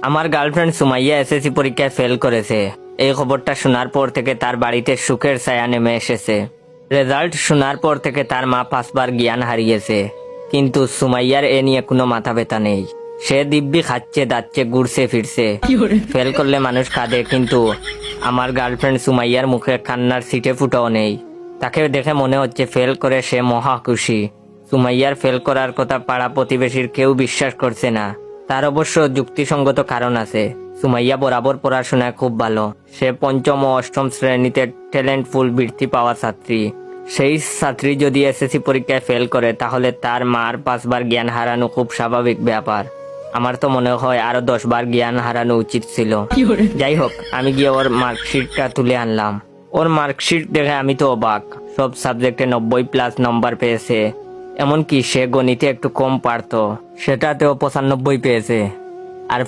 আমার girlfriend Sumaiya SSC পরীক্ষায় fail করেছে। এই খবরটা শোনার পর থেকে তার বাড়িতে সুখের ছায়া নেমে এসেছে। রেজাল্ট শোনার পর থেকে তার মা 5বার জ্ঞান হারিয়েছে, কিন্তু সুমাইয়ার এ নিয়ে কোনো মাথা ব্যথা নেই। সে দিব্যি খাচ্ছে, দাচ্ছে, ঘুরছে ফিরছে। ফেল করলে মানুষ কাঁদে, কিন্তু আমার গার্লফ্রেন্ড সুমাইয়ার মুখে কান্নার সিটে ফুটাও নেই। তাকে দেখে মনে হচ্ছে ফেল করে সে মহা খুশি। সুমাইয়ার ফেল করার কথা পাড়া প্রতিবেশীর কেউ বিশ্বাস করছে না। তার অবশ্য যুক্তিসঙ্গত কারণ আছে। সুমাইয়া বরাবর পড়াশোনায় খুব ভালো। সে 5ম ও 8ম শ্রেণীতে ট্যালেন্টফুল বৃত্তি পাওয়া ছাত্রী। সেই ছাত্রী যদি এসএসসি পরীক্ষায় ফেল করে, তাহলে তার মার 5বার জ্ঞান হারানো খুব স্বাভাবিক ব্যাপার। আমার তো মনে হয় আরো 10বার জ্ঞান হারানো উচিত ছিল। যাই হোক, আমি গিয়ে ওর মার্কশিটটা তুলে আনলাম। ওর মার্কশিট দেখে আমি তো অবাক। সব সাবজেক্টে 90+ নম্বর পেয়েছে। এমনকি সে গণিতে একটু কম পারতো, সেটাতেও 95 পেয়েছে। আর